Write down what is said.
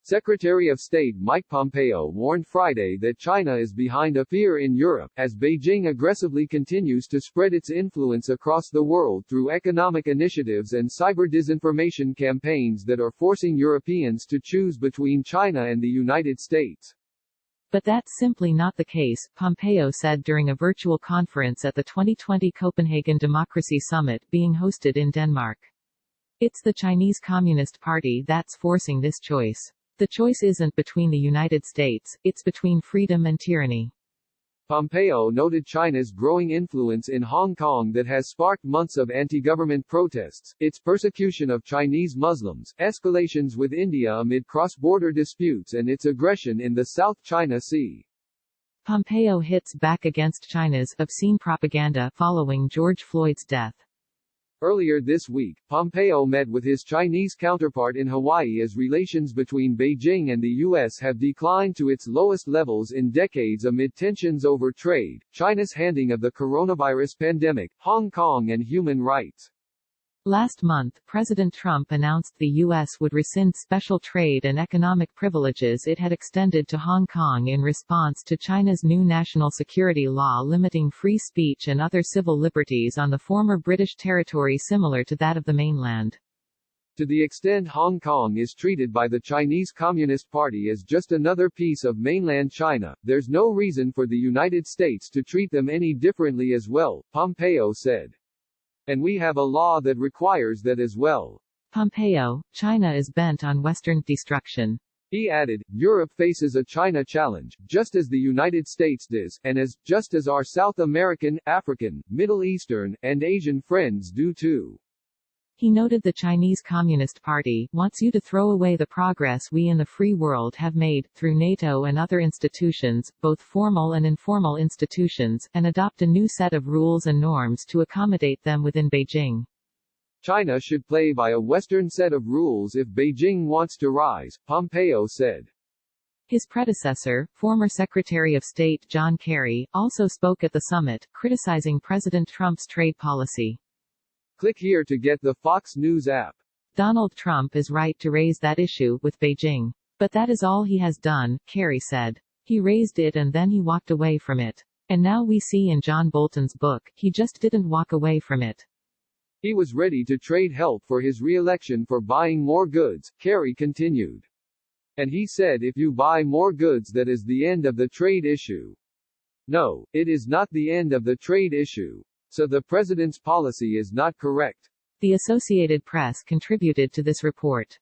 Secretary of State Mike Pompeo warned Friday that China is behind a fear in Europe, as Beijing aggressively continues to spread its influence across the world through economic initiatives and cyber disinformation campaigns that are forcing Europeans to choose between China and the United States. But that's simply not the case, Pompeo said during a virtual conference at the 2020 Copenhagen Democracy Summit being hosted in Denmark. It's the Chinese Communist Party that's forcing this choice. The choice isn't between the United States, it's between freedom and tyranny. Pompeo noted China's growing influence in Hong Kong that has sparked months of anti-government protests, its persecution of Chinese Muslims, escalations with India amid cross-border disputes and its aggression in the South China Sea. Pompeo hits back against China's obscene propaganda following George Floyd's death. Earlier this week, Pompeo met with his Chinese counterpart in Hawaii as relations between Beijing and the U.S. have declined to its lowest levels in decades amid tensions over trade, China's handling of the coronavirus pandemic, Hong Kong and human rights. Last month, President Trump announced the U.S. would rescind special trade and economic privileges it had extended to Hong Kong in response to China's new national security law limiting free speech and other civil liberties on the former British territory similar to that of the mainland. To the extent Hong Kong is treated by the Chinese Communist Party as just another piece of mainland China, there's no reason for the United States to treat them any differently as well, Pompeo said. And we have a law that requires that as well. Pompeo, China is bent on Western destruction. He added, Europe faces a China challenge, just as the United States does, and just as our South American, African, Middle Eastern, and Asian friends do too. He noted the Chinese Communist Party wants you to throw away the progress we in the free world have made, through NATO and other institutions, both formal and informal institutions, and adopt a new set of rules and norms to accommodate them within Beijing. China should play by a Western set of rules if Beijing wants to rise, Pompeo said. His predecessor, former Secretary of State John Kerry, also spoke at the summit, criticizing President Trump's trade policy. Click here to get the Fox News app. Donald Trump is right to raise that issue with Beijing. But that is all he has done, Kerry said. He raised it and then he walked away from it. And now we see in John Bolton's book, he just didn't walk away from it. He was ready to trade help for his re-election for buying more goods, Kerry continued. And he said if you buy more goods that is the end of the trade issue. No, it is not the end of the trade issue. So the president's policy is not correct. The Associated Press contributed to this report.